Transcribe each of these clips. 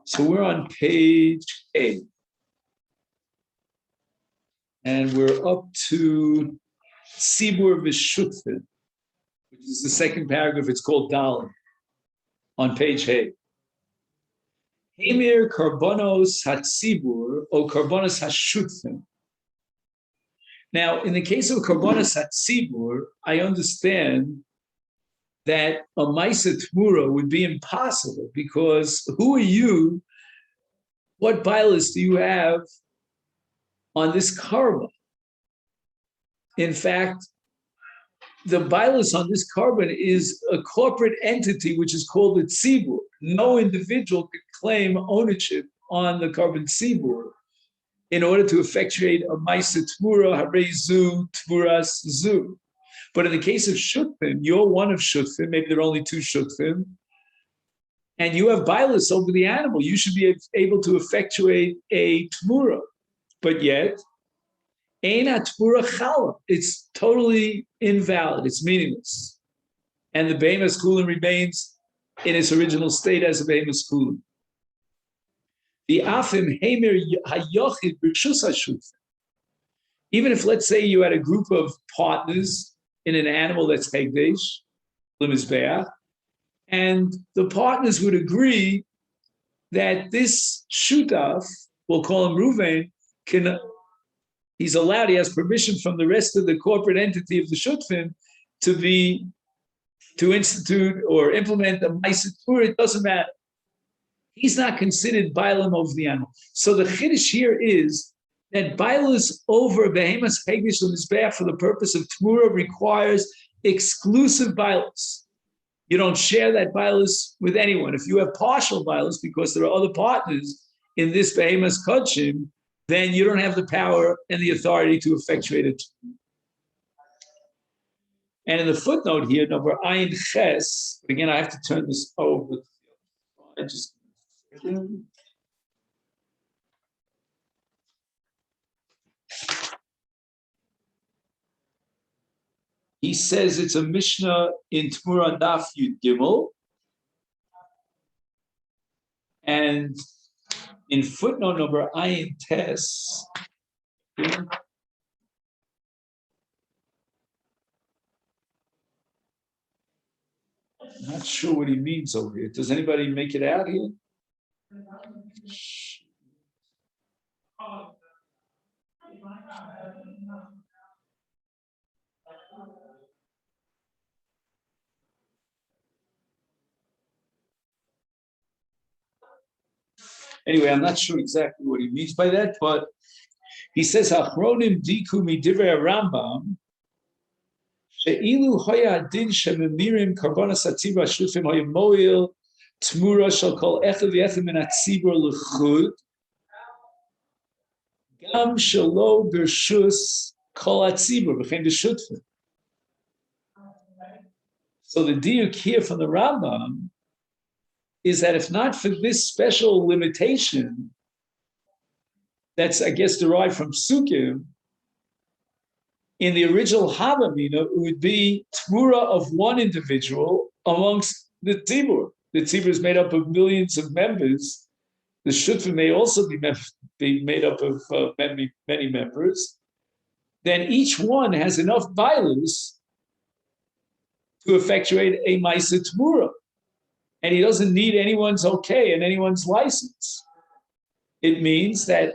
So we're on page 8. And we're up to Tzibur V'Shutfin, which is the second paragraph. It's called Dalet on page 8. Hemir Karbonos Hatzibur or Karbonos Hashutfin. Now, in the case of Karbonos Hatzibur, I understand that a Maisa Tmura would be impossible because who are you? What bias do you have on this carbon? In fact, the bias on this carbon is a corporate entity which is called a tzibur. No individual could claim ownership on the carbon tzibur in order to effectuate a Maisa Tmura, Harei Zu, Tmuras Zu. But in the case of Shutfim, you're one of Shutfim, maybe there are only 2 Shutfim, and you have bias over the animal. You should be able to effectuate a Tmura. But yet, Eina Tmura Chala, it's totally invalid, it's meaningless. And the Behemoth Kulim remains in its original state as a Behemoth Kulim. The Afim Hemer Hayochid B'Rshus HaShutfim. Even if, let's say, you had a group of partners in an animal that's Hegdesh, Limizbeach, and the partners would agree that this Shutaf, we'll call him Ruvain, he's allowed, he has permission from the rest of the corporate entity of the Shutfim to institute or implement a Maisa Tmura. It doesn't matter. He's not considered Bailam over the animal. So the Chiddush here is that Bailus over Behemoth Hegdish L'Mizbeach for the purpose of Tmura requires exclusive Bailus. You don't share that Bailus with anyone. If you have partial Bailus because there are other partners in this Behemoth Kodshim, then you don't have the power and the authority to effectuate it. And in the footnote here, number Ayin Ches, again, I have to turn this over. He says it's a Mishnah in Tmura Daf Yud Gimel. And in footnote number Ayin Tes, I'm not sure what he means over here. Does anybody make it out here? Anyway, I'm not sure exactly what he means by that, but he says, Achronim diku midivrei Rambam, she'ilu hoya adin shememirim karbonas hatzibur hashutfim hoya moil tmura shel kol echad v'echad min hatzibur l'chud, gam shelo b'rshus kol hatzibur v'chein b'shutfim. So the diuk here from the Rambam is that if not for this special limitation that's, I guess, derived from Sukkim, in the original Havamina, it would be Tmura of one individual amongst the Tzibur. The Tzibur is made up of millions of members. The Shutfim may also be made up of many members. Then each one has enough bailus to effectuate a Maisa Tmura. And he doesn't need anyone's okay and anyone's license. It means that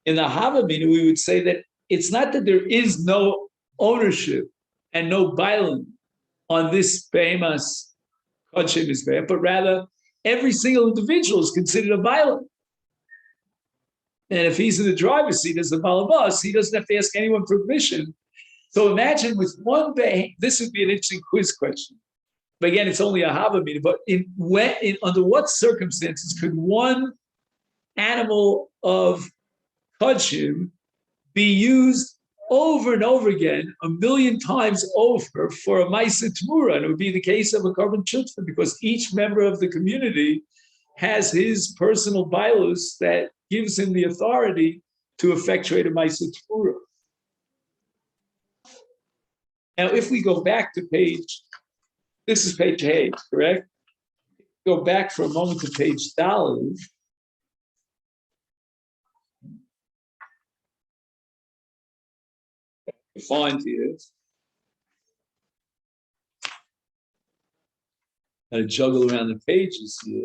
in the Havamina, we would say that it's not that there is no ownership and no bailing on this Behemoth Kodshim Mizbeach, but rather every single individual is considered a bailing. And if he's in the driver's seat as the balabas, he doesn't have to ask anyone for permission. So imagine with one Behemoth, this would be an interesting quiz question. But again, it's only a Havamina. But under what circumstances could one animal of Kodshim be used over and over again, 1,000,000 times over, for a Maisa Tmura? And it would be the case of a carbon shutfim, because each member of the community has his personal bailus that gives him the authority to effectuate a Maisa Tmura. Now, if we go back to this is page 8, correct? go back for a moment to page Daled. Find here. I juggle around the pages here.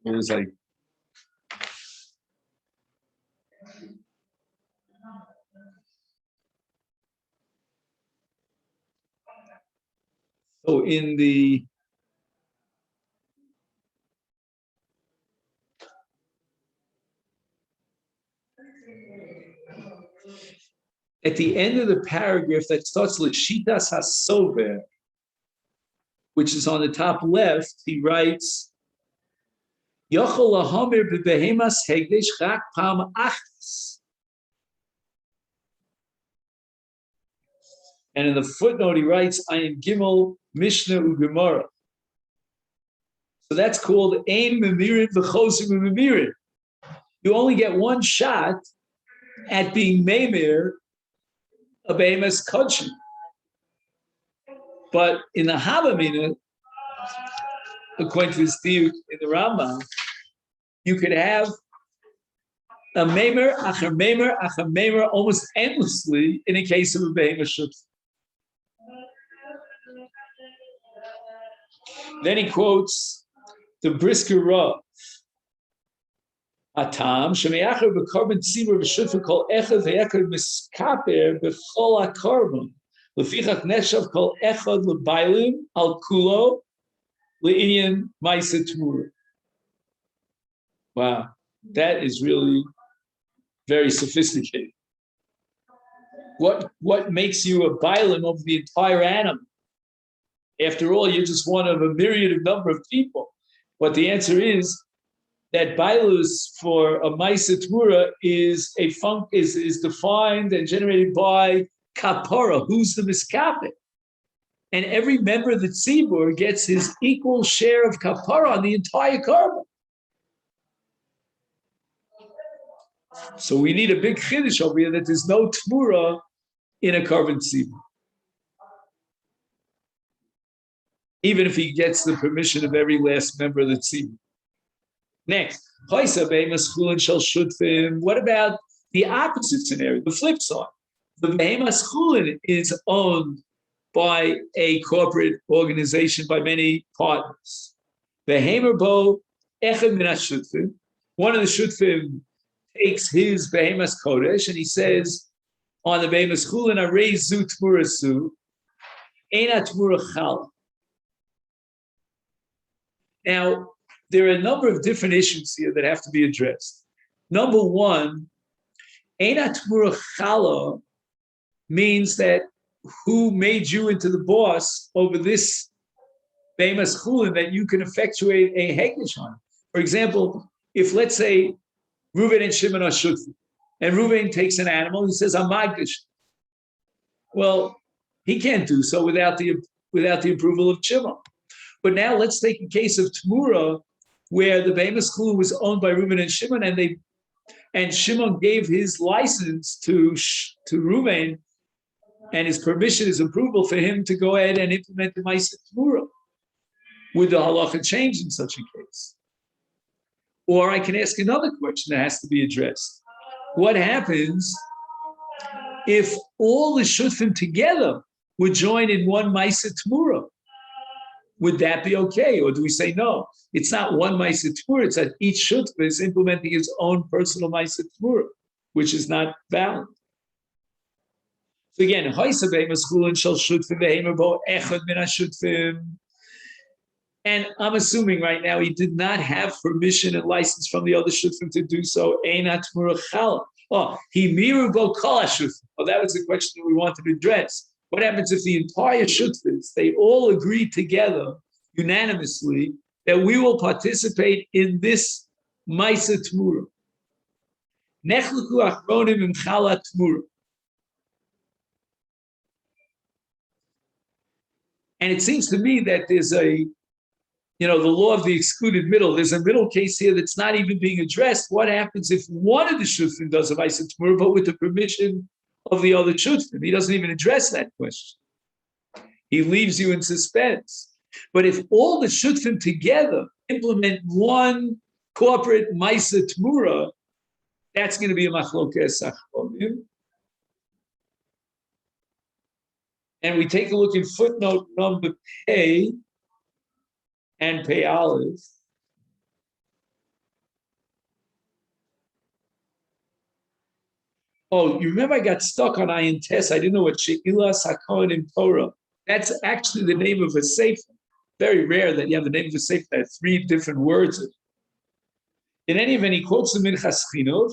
It was like so in the at the end of the paragraph that starts with Shitas HaSover, which is on the top left, he writes, Yochel lahomer bebehemas hegdesh chak pam achas. And in the footnote, he writes, I am Gimel Mishnah Ugemara. So that's called Ein Memirin V'chosim Memirin. You only get one shot at being Memir a Behemas Kodshim. But in the Havamina, according to his diuk in the Rambam, you could have a Memer, Acher Memer, almost endlessly in a case of a Behemas Shutz. Then he quotes the Brisker Rav. Atam shemiacher bekorban tzibur v'shutfa kol echad ve'echad miskaper b'chol hakorban lefichach neshav kol echad lebailim al kulo le'inyan ma'aseh t'mura. Wow, that is really very sophisticated. What makes you a bailim of the entire animal? After all, you're just one of a myriad of number of people. But the answer is that bailus for a ma'aseh t'mura is defined and generated by kapara, who's the miskapeh. And every member of the tzibur gets his equal share of kapara on the entire korban. So we need a big chiddush over here that there's no t'mura in a korban tzibur, even if he gets the permission of every last member of the tzibur. Next, what about the opposite scenario, the flip side? The behemas chulin is owned by a corporate organization, by many partners. Behemer bo echad min hashutfim. One of the shutfim takes his behemas kodesh and he says on the behemas chulin, "Arei zu t'mura su, eina t'mura chala." Now, there are a number of different issues here that have to be addressed. Number one, Eina T'mura Chala means that who made you into the boss over this behemas chulin that you can effectuate a hegdish on. For example, if let's say Reuven and Shimon are shutfim, and Reuven takes an animal and says, I'm magdish. Well, he can't do so without the approval of Shimon. But now let's take a case of T'mura, where the behemas chulin was owned by Reuven and Shimon, and Shimon gave his license to Reuven, and his permission, his approval for him to go ahead and implement the ma'aseh t'mura. Would the halacha change in such a case? Or I can ask another question that has to be addressed. What happens if all the shutfim together would join in one ma'aseh t'mura? Would that be okay? Or do we say, no, it's not one ma'aseh t'mura, it's that each shutfim is implementing his own personal ma'aseh t'mura, which is not valid. So again, and I'm assuming right now he did not have permission and license from the other shutfim to do so. Oh, he miru bo kol shutfim. Oh, that was the question that we wanted to address. What happens if the entire shutfim, they all agree together unanimously that we will participate in this Maisa Tmura. Nechluku achronim im chala Tmura. And it seems to me that there's the law of the excluded middle. There's a middle case here that's not even being addressed. What happens if one of the shutfim does a Maisa Tmura, but with the permission of the other shutfim? He doesn't even address that question. He leaves you in suspense. But if all the shutfim together implement one corporate Maisa Tmura, that's going to be a machlokes achronim. And we take a look in footnote number Pei and Pei Aleph. Oh, you remember I got stuck on Ayin Tes. I didn't know what She'ilas HaKohen in Torah. That's actually the name of a sefer. Very rare that you have the name of a sefer that has 3 different words. In any event, he quotes the Minchas Chinuch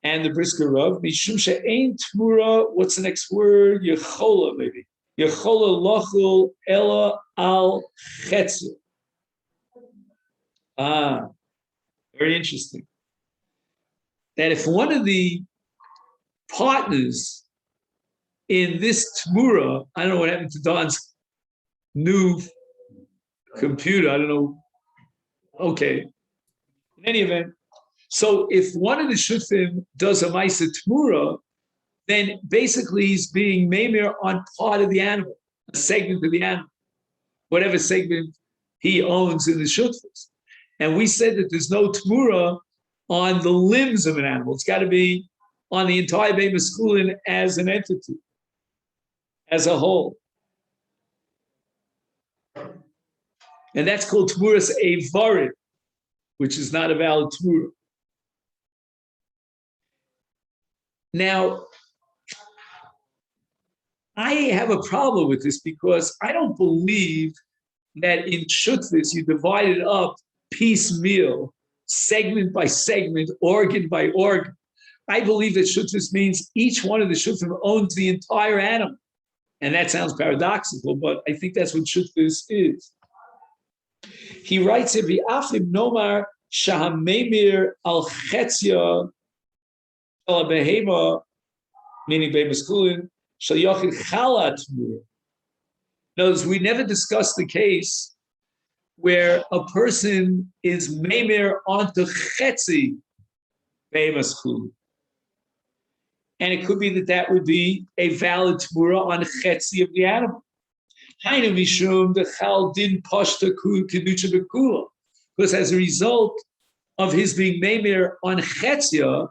and the Brisker Rav. Mishum she'ein tmura. What's the next word? Yechola, maybe. Yechola lochul ela al chetzu. Very interesting. That if one of the partners in this tmura, I don't know what happened to Don's new computer. I don't know. Okay. In any event, so if one of the shutfim does a Maisa Tmura, then basically he's being mamir on part of the animal, a segment of the animal, whatever segment he owns in the shutfis. And we said that there's no Tmura on the limbs of an animal. It's got to be on the entire Beit Maskulin as an entity, as a whole. And that's called Tmuras Eivarim, which is not a valid Tmura. Now, I have a problem with this because I don't believe that in Shutfis you divide it up piecemeal, segment by segment, organ by organ. I believe that Shutfis means each one of the Shutfim owns the entire animal. And that sounds paradoxical, but I think that's what Shutfis is. He writes here, V'afim nomar shahamemir al chetzia al behema, meaning bemaskulin, shal yochid chalat mur. Notice we never discussed the case where a person is memir onto chetzi bemaskulin. And it could be that would be a valid tmura on chetzi of the animal. Because as a result of his being memir on chetzia,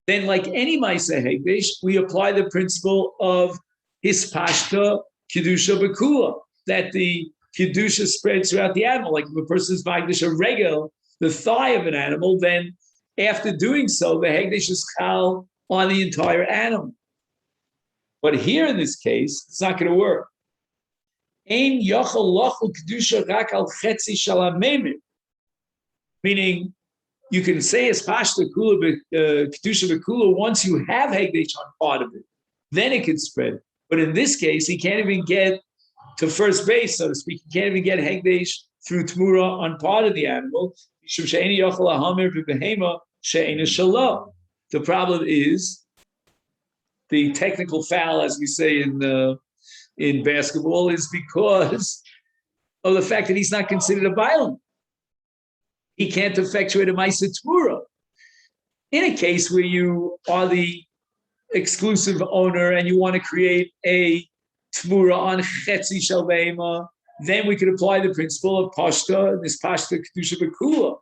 then like any Maisa Hegdesh, we apply the principle of hispashta kedusha bekula, that the kedusha spreads throughout the animal. Like if a person's magdish a regel, the thigh of an animal, then after doing so, the Hegdesh is chal on the entire animal. But here in this case, it's not going to work. Ein yochel lochel kedusha rak al chetzi shalamemir, meaning you can say as pashta kula kedusha bekula once you have hegdesh on part of it, then it can spread. But in this case, he can't even get to first base, so to speak. He can't even get hegdesh through tmura on part of the animal. The problem is the technical foul, as we say in basketball, is because of the fact that he's not considered a violent. He can't effectuate a Maisa Tmura. In a case where you are the exclusive owner and you want to create a Tmura on Chetzi Shel Be'ema, then we could apply the principle of Pashta, this Pashta Kedusha Bekula,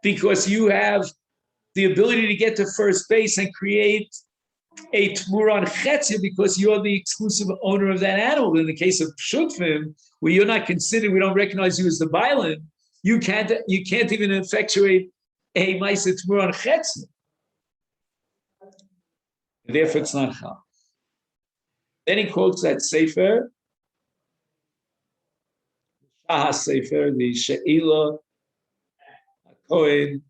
because you have the ability to get to first base and create a Tmura on Chetzi because you're the exclusive owner of that animal. In the case of Shutfim, where you're not considered, we don't recognize you as the violent, you can't even effectuate a Maisa Tmura on Chetzi. Therefore, it's not Chal. Then he quotes that Sefer, Shah Sefer, the She'ilah HaKohen,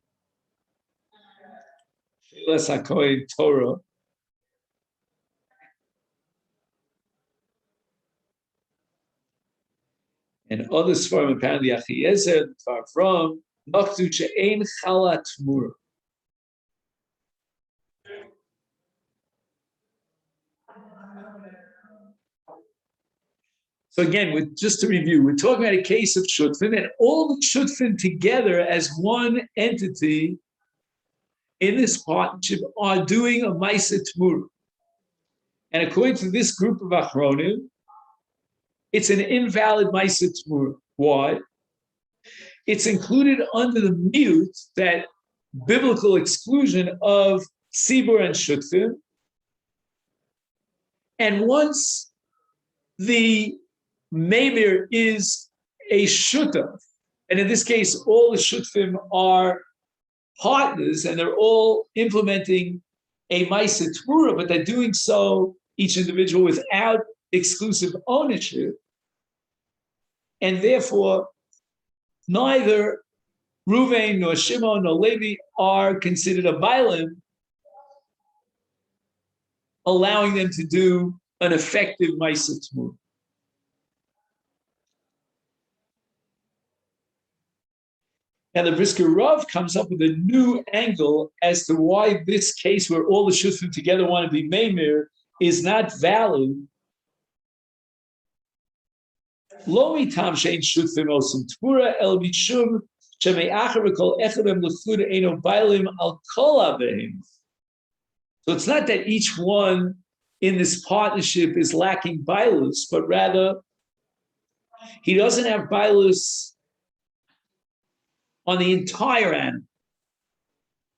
Sheilas HaKohen Torah. And other Sfarim, apparently Achiezer, far from, Nachtu she'ein chala tmura. So again, just to review, we're talking about a case of shutfin, and all the shutfin together as one entity in this partnership are doing a Maisa Tmura. And according to this group of Achronim, it's an invalid Maisa Tmura. Why? It's included under the mute, that biblical exclusion of Tzibur and Shutfin. And once the Memir is a Shutaf, and in this case, all the Shutfim are partners and they're all implementing a Maisa Tmura, but they're doing so, each individual, without exclusive ownership. And therefore, neither Ruvain nor Shimon nor Levi are considered a Bailim, allowing them to do an effective Maisa Tmura. Now the Brisker Rav comes up with a new angle as to why this case, where all the Shutfim together want to be Meimir, is not valid. Lo mitam shein Shutfim osum Tmura el mishum sheme'acher v'kol echadem l'chud eino bailim al kol aveim. So it's not that each one in this partnership is lacking bailus, but rather he doesn't have bailus on the entire animal.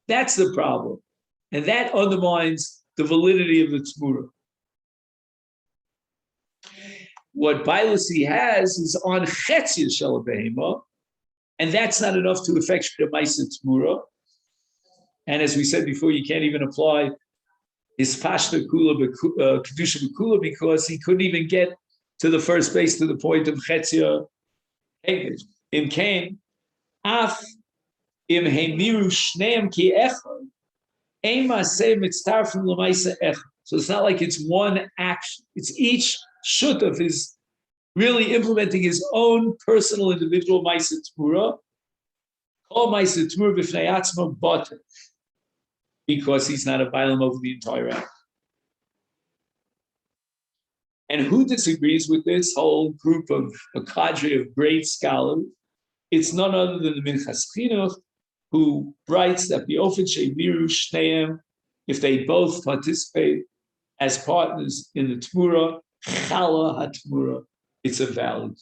That's the problem. And that undermines the validity of the Tmura. What bailus he has is on Chetzia Shel Behema, and that's not enough to effectuate a Maisa Tmura. And as we said before, you can't even apply his Pashta Kula Kedusha B'Kula, because he couldn't even get to the first base, to the point of Chetzia Heged. In Cain, Af im heimiru shneim ki echad, ema se mitztarfim l'maisa echad. So it's not like it's one action. It's each shutaf is really implementing his own personal individual maisa tmura. Kol maisa tmura b'fnei atzma bater, because he's not a bailam over the entire act. And who disagrees with this whole group of a cadre of great scholars? It's none other than the Minchas Chinuch, who writes that the Ofen Sheimiru Shneim, if they both participate as partners in the Tmura, Chala HaTmura, it's a valid.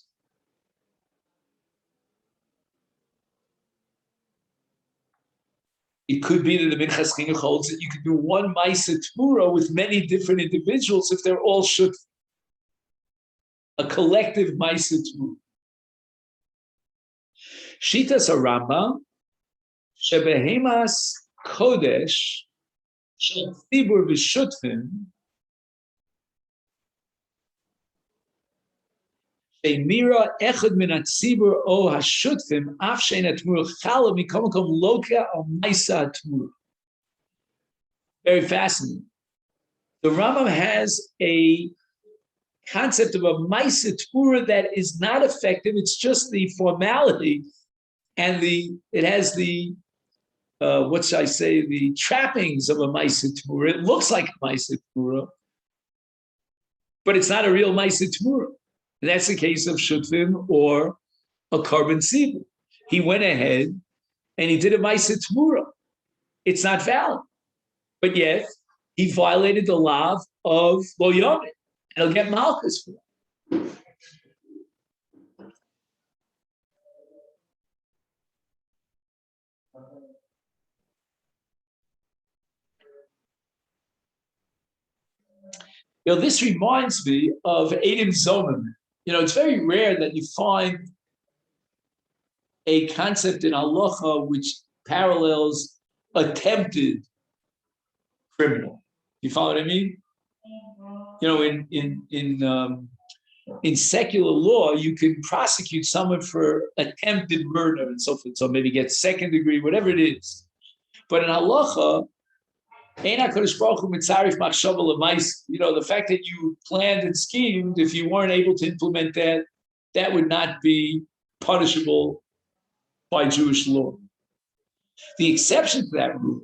It could be that the Minchas Chinuch holds that you could do one Maisa Tmura with many different individuals if they're all shut. A collective Maisa Tmura. Shitas Rambam, shebehemas kodesh shel tzibur v'shutfim she'mira echad min hatzibur o hashutfim af she'en hatmura chala mikom makom loka al maisa hatmura. Very fascinating. The Rambam has a concept of a maisa tmura that is not effective. It's just the formality. And it has the, what should I say, the trappings of a Maisa Tmura. It looks like a Maisa Tmura, but it's not a real Maisa Tmura. And that's the case of Shutfim or a Korban Tzibur. He went ahead and he did a Maisa Tmura. It's not valid. But yet, he violated the law of Lo Yomit. And he'll get Malchus for that. This reminds me of Eidim Zomim. It's very rare that you find a concept in halacha which parallels attempted criminal. You follow what I mean? In secular law, you can prosecute someone for attempted murder and so forth. So maybe get second degree, whatever it is. But in halacha, the fact that you planned and schemed, if you weren't able to implement that, that would not be punishable by Jewish law. The exception to that rule,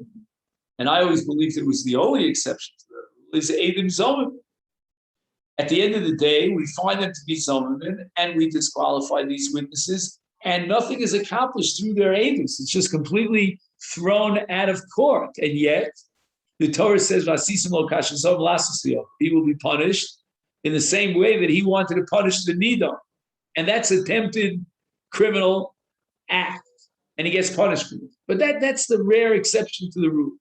and I always believed it was the only exception to that rule, is Eidim Zomim. At the end of the day, we find them to be Zomim, and we disqualify these witnesses, and nothing is accomplished through their Eidim. It's just completely thrown out of court. And yet, the Torah says, he will be punished in the same way that he wanted to punish the Nidam. And that's attempted criminal act. And he gets punished for it. But that's the rare exception to the rule.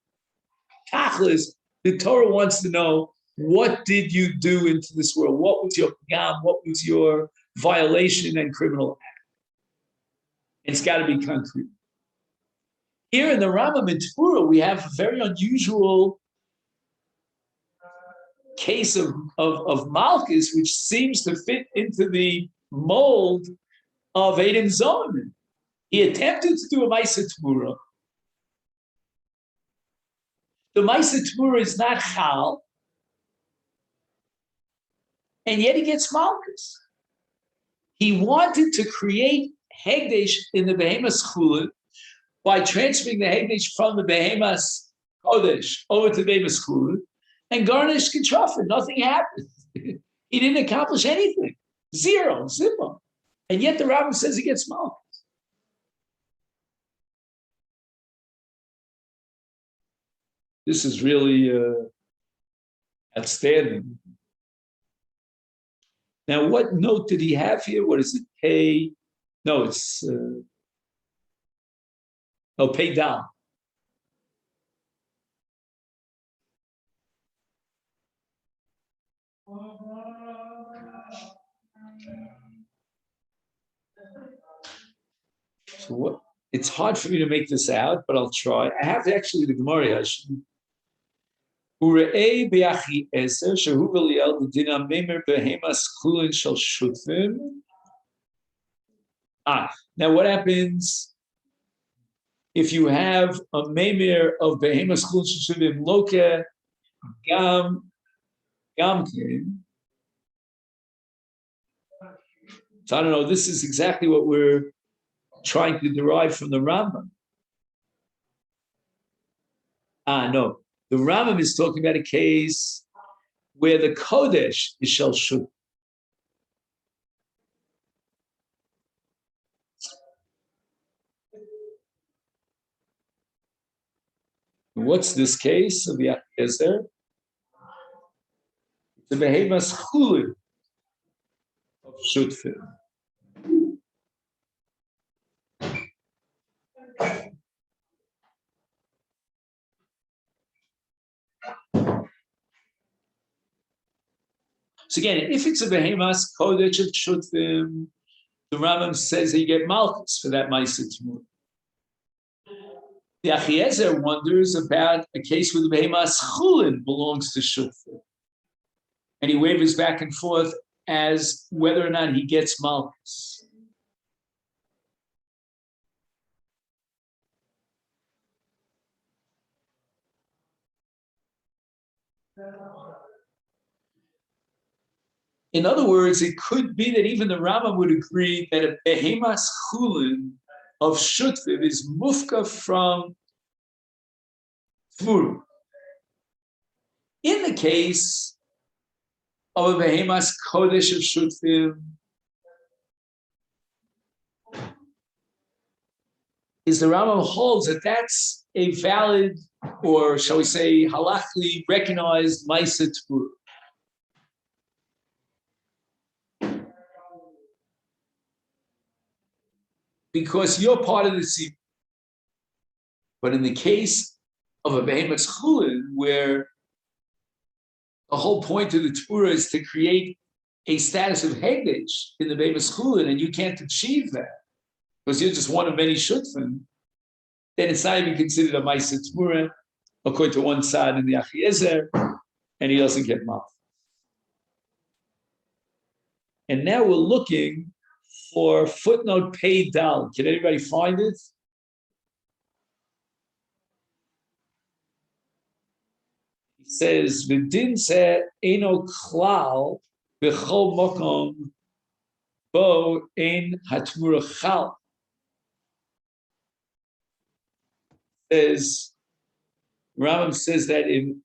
Tachlis, the Torah wants to know, what did you do into this world? What was your pagam? What was your violation and criminal act? It's got to be concrete. Here in the Rambam in Torah, we have a very unusual case of Malchus, which seems to fit into the mold of Eidim Zomim. He attempted to do a Maisa Tmura. The Maisa Tmura is not Chal, and yet he gets Malchus. He wanted to create Hegdesh in the Behemoth Chulin by transferring the Hegdesh from the Behemoth Kodesh over to the Behemoth Chulin and garnish Ketrafin. Nothing happened. He didn't accomplish anything. Zero, zippo. And yet the Rambam says he gets Malchus. This is really outstanding. Now, what note did he have here? What is it? Pay? No, it's pay down. So what? It's hard for me to make this out, but I'll try. I have actually the Gemara. I should. Now what happens if you have a meimer of behemas chulin sheshuvim loke gamkin? So I don't know, this is exactly what we're trying to derive from the Rambam. No. The Rambam is talking about a case where the Kodesh is Shel Shut. What's this case of the Yezer? The Behemas Chulin of Shutfin. So again, if it's a Behemas Kodesh of Shutfim, the Rambam says that you get Malchus for that Ma'aseh Tmur. The Achiezer wonders about a case where the Behemas Chulin belongs to Shutfim. And he wavers back and forth as whether or not he gets Malchus. In other words, it could be that even the Rambam would agree that a Behemas Chulin of Shutfim is mufka from Tmura. In the case of a Behemas Kodesh of Shutfim, is the Rambam holds that that's a valid, or shall we say, halachically recognized Ma'aseh Tmura. Because you're part of the tzibur. But in the case of a behemoth chulin, where the whole point of the Torah is to create a status of hegdesh in the behemoth chulin, and you can't achieve that because you're just one of many shutfim, then it's not even considered a ma'aseh Torah, according to one side in the Achiezer, and he doesn't get mal. And now we're looking for footnote pei dal. Can anybody find it? He says, "V'din se eno klal b'chol mokom bo ein hatmura chal. Says Rambam says that in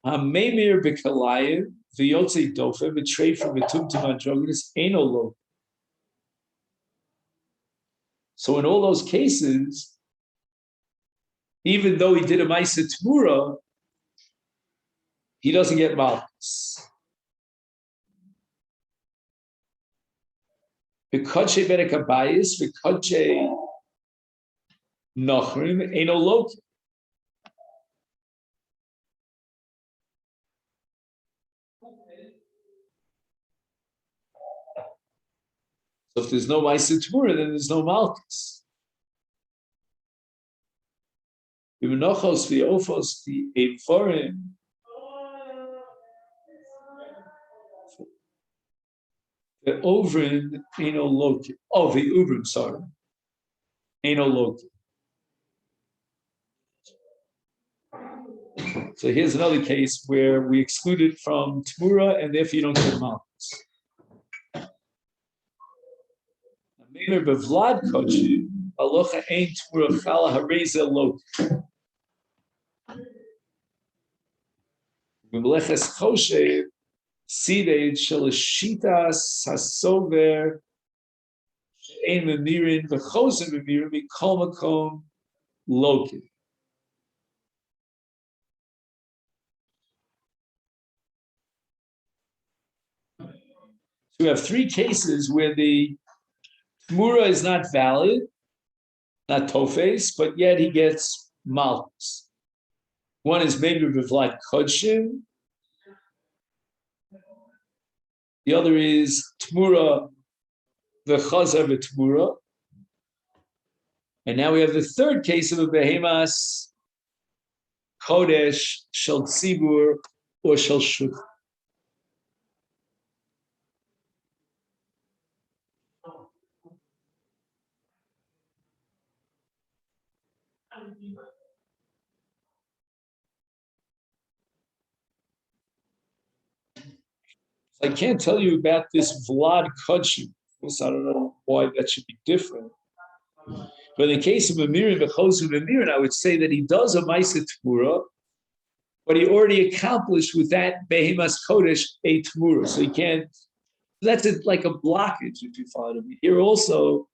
Hamemir b'kalayim v'yotzei dofe v'trei from v'tumtum androgynous eno lo. So in all those cases, even though he did a ma'aseh tmura, he doesn't get malchus. V'kodshei ben hakabayis v'kodshei nochrim eno lo. So if there's no ma'aseh tmura, then there's no malchus. V'menochos v'ofos v'evorim. The ovrin eno loki. Oh, the ubrim, sorry. Eno loki. So here's another case where we excluded from tmura, and therefore you don't get malchus. Meimer bevlad kodshim, alocha ein tmura chala hareza loki. B'meleches choshev, sided shelashita sasover, ein memirin v'chosim memirin mikol makom loki. So we have three cases where the tmura is not valid, not tofes, but yet he gets malchus. One is maybe b'vlad kodshim. The other is tmura v'chazar v'tmura. And now we have the third case of a behemas kodesh shel tzibur or shel shuk. I can't tell you about this Vlad Kodshim. I don't know why that should be different. But in the case of Amirin v'chosu Amirin, I would say that he does a ma'aseh tmura, but he already accomplished with that behemas kodesh a tmura. So he can't. That's like a blockage, if you follow me. Here also,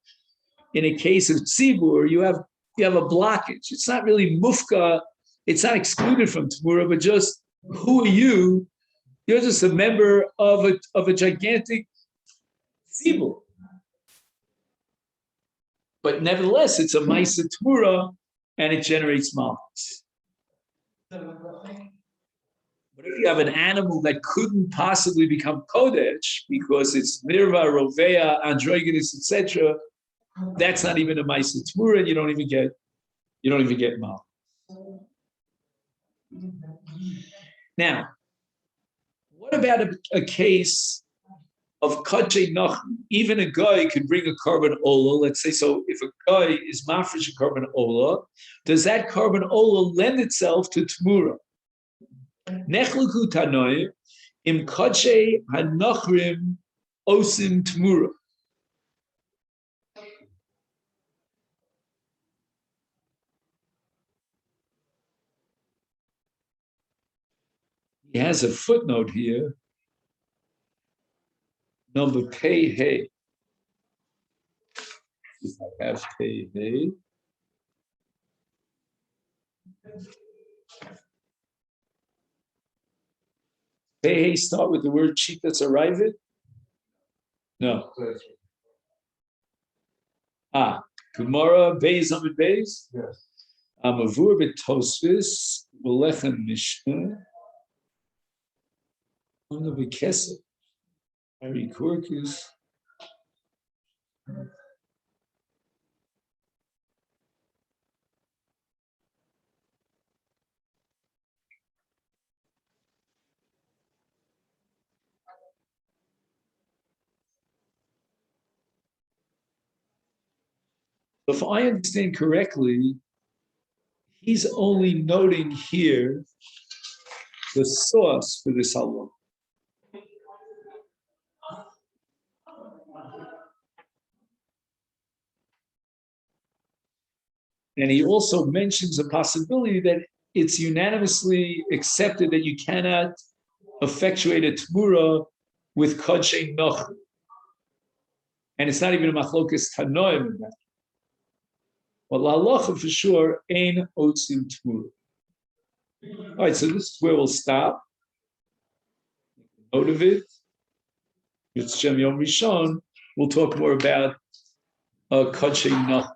in a case of tzibur, you have a blockage. It's not really mufka. It's not excluded from tmura, but just who are you? You're just a member of a gigantic tzibur. But nevertheless, it's a ma'aseh tmura, and it generates malchus. But if you have an animal that couldn't possibly become kodesh because it's mirva, rovea, androgynous, etc., that's not even a ma'aseh tmura, and you don't even get malchus. Now, what about a case of kodshei nachrim? Even a guy can bring a carbon ola. Let's say, so if a guy is mafresh a carbon ola, does that carbon ola lend itself to tmura? Nechluku tanoi im kodshei hanachrim osim tmura. He has a footnote here, number pei hey. If I have pei hey. Pei hey start with the word chitas arrived? No. Gemara Beis Amid Beis? Yes. Amavur b'tosfis v'lechem mishnah. On the Bekesed, Harry Korkus. If I understand correctly, he's only noting here the source for this halach. And he also mentions a possibility that it's unanimously accepted that you cannot effectuate a tmura with Kodshim noch. And it's not even a machlokas tanoim in that. But la'alocha for sure, ein otzim tmura. All right, so this is where we'll stop. Note of it. It's Shem Yom Rishon. We'll talk more about Kodshim noch.